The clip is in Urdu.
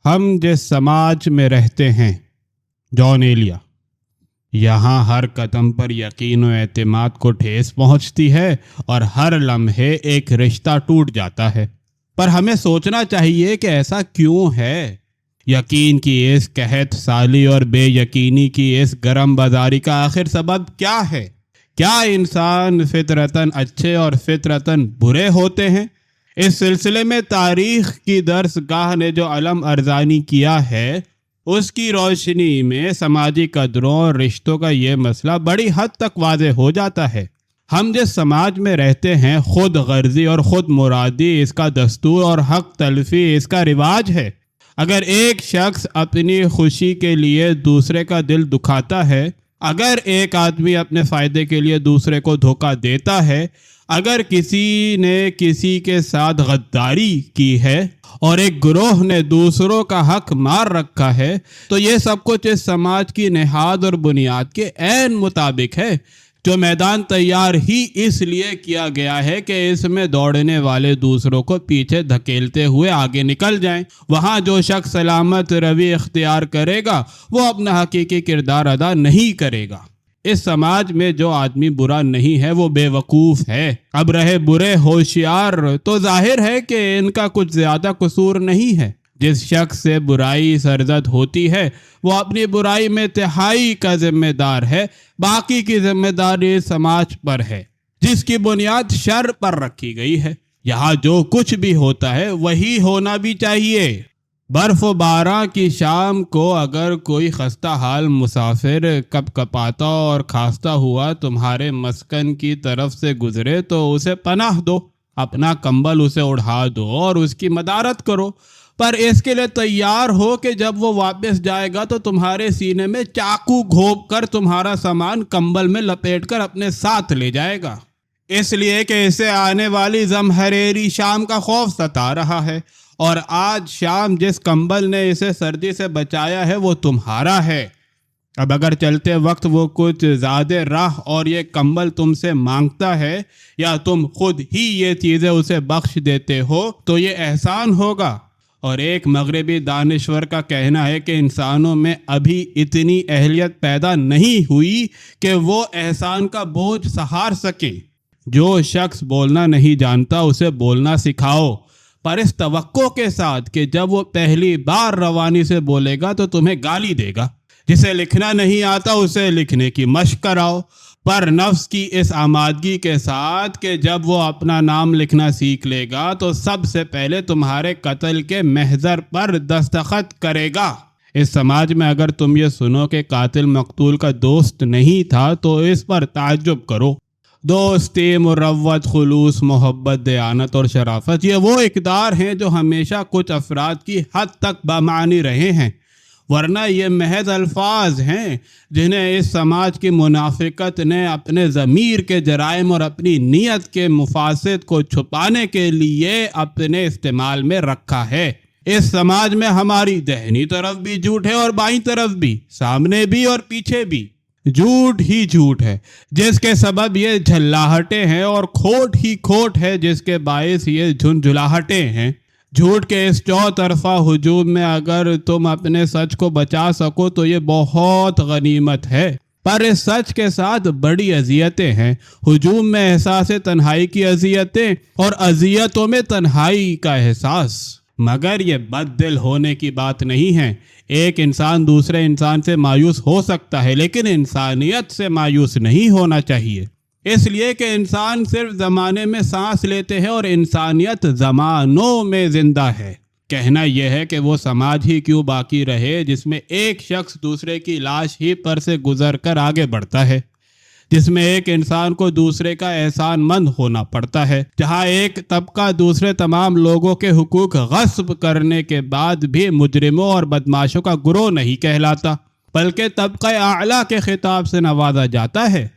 ہم جس سماج میں رہتے ہیں، جان ایلیا، یہاں ہر قدم پر یقین و اعتماد کو ٹھیس پہنچتی ہے اور ہر لمحے ایک رشتہ ٹوٹ جاتا ہے۔ پر ہمیں سوچنا چاہیے کہ ایسا کیوں ہے؟ یقین کی اس قحط سالی اور بے یقینی کی اس گرم بازاری کا آخر سبب کیا ہے؟ کیا انسان فطرتاً اچھے اور فطرتاً برے ہوتے ہیں؟ اس سلسلے میں تاریخ کی درس گاہ نے جو علم ارزانی کیا ہے، اس کی روشنی میں سماجی قدروں اور رشتوں کا یہ مسئلہ بڑی حد تک واضح ہو جاتا ہے۔ ہم جس سماج میں رہتے ہیں، خود غرضی اور خود مرادی اس کا دستور اور حق تلفی اس کا رواج ہے۔ اگر ایک شخص اپنی خوشی کے لیے دوسرے کا دل دکھاتا ہے، اگر ایک آدمی اپنے فائدے کے لیے دوسرے کو دھوکہ دیتا ہے، اگر کسی نے کسی کے ساتھ غداری کی ہے اور ایک گروہ نے دوسروں کا حق مار رکھا ہے، تو یہ سب کچھ اس سماج کی نہاد اور بنیاد کے عین مطابق ہے، جو میدان تیار ہی اس لیے کیا گیا ہے کہ اس میں دوڑنے والے دوسروں کو پیچھے دھکیلتے ہوئے آگے نکل جائیں۔ وہاں جو شخص سلامت روی اختیار کرے گا، وہ اپنا حقیقی کردار ادا نہیں کرے گا۔ اس سماج میں جو آدمی برا نہیں ہے، وہ بے وقوف ہے۔ اب رہے برے ہوشیار، تو ظاہر ہے کہ ان کا کچھ زیادہ قصور نہیں ہے۔ جس شخص سے برائی سرزد ہوتی ہے، وہ اپنی برائی میں تہائی کا ذمہ دار ہے۔ باقی کی ذمہ داری سماج پر ہے، جس کی بنیاد شر پر رکھی گئی ہے۔ یہاں جو کچھ بھی ہوتا ہے، وہی ہونا بھی چاہیے۔ برف و باران کی شام کو اگر کوئی خستہ حال مسافر کپ کپاتا اور کھانستا ہوا تمہارے مسکن کی طرف سے گزرے، تو اسے پناہ دو، اپنا کمبل اسے اڑھا دو اور اس کی مدارت کرو، پر اس کے لیے تیار ہو کہ جب وہ واپس جائے گا تو تمہارے سینے میں چاقو گھونپ کر تمہارا سامان کمبل میں لپیٹ کر اپنے ساتھ لے جائے گا، اس لیے کہ اسے آنے والی زمہریری شام کا خوف ستا رہا ہے۔ اور آج شام جس کمبل نے اسے سردی سے بچایا ہے، وہ تمہارا ہے۔ اب اگر چلتے وقت وہ کچھ زیادہ راہ اور یہ کمبل تم سے مانگتا ہے، یا تم خود ہی یہ چیزیں اسے بخش دیتے ہو، تو یہ احسان ہوگا۔ اور ایک مغربی دانشور کا کہنا ہے کہ انسانوں میں ابھی اتنی اہلیت پیدا نہیں ہوئی کہ وہ احسان کا بوجھ سہار سکے۔ جو شخص بولنا نہیں جانتا، اسے بولنا سکھاؤ، پر اس توقع کے ساتھ کہ جب وہ پہلی بار روانی سے بولے گا تو تمہیں گالی دے گا۔ جسے لکھنا نہیں آتا، اسے لکھنے کی مشق کراؤ، پر نفس کی اس آمادگی کے ساتھ کہ جب وہ اپنا نام لکھنا سیکھ لے گا تو سب سے پہلے تمہارے قتل کے محضر پر دستخط کرے گا۔ اس سماج میں اگر تم یہ سنو کہ قاتل مقتول کا دوست نہیں تھا، تو اس پر تعجب کرو۔ دوستی، مروت، خلوص، محبت، دیانت اور شرافت، یہ وہ اقدار ہیں جو ہمیشہ کچھ افراد کی حد تک بامعنی رہے ہیں، ورنہ یہ محض الفاظ ہیں جنہیں اس سماج کی منافقت نے اپنے ضمیر کے جرائم اور اپنی نیت کے مفاسد کو چھپانے کے لیے اپنے استعمال میں رکھا ہے۔ اس سماج میں ہماری دہنی طرف بھی جھوٹ ہے اور بائیں طرف بھی، سامنے بھی اور پیچھے بھی جھوٹ ہی جھوٹ ہے، جس کے سبب یہ جھلاہٹیں ہیں، اور کھوٹ ہی کھوٹ ہے جس کے باعث یہ جھنجھلاہٹیں ہیں۔ جھوٹ کے اس چوطرفہ ہجوم میں اگر تم اپنے سچ کو بچا سکو تو یہ بہت غنیمت ہے، پر اس سچ کے ساتھ بڑی اذیتیں ہیں۔ ہجوم میں احساس تنہائی کی اذیتیں، اور اذیتوں میں تنہائی کا احساس۔ مگر یہ بد دل ہونے کی بات نہیں ہے۔ ایک انسان دوسرے انسان سے مایوس ہو سکتا ہے، لیکن انسانیت سے مایوس نہیں ہونا چاہیے، اس لیے کہ انسان صرف زمانے میں سانس لیتے ہیں اور انسانیت زمانوں میں زندہ ہے۔ کہنا یہ ہے کہ وہ سماج ہی کیوں باقی رہے جس میں ایک شخص دوسرے کی لاش ہی پر سے گزر کر آگے بڑھتا ہے، جس میں ایک انسان کو دوسرے کا احسان مند ہونا پڑتا ہے، جہاں ایک طبقہ دوسرے تمام لوگوں کے حقوق غصب کرنے کے بعد بھی مجرموں اور بدماشوں کا گروہ نہیں کہلاتا، بلکہ طبقہ اعلیٰ کے خطاب سے نوازا جاتا ہے۔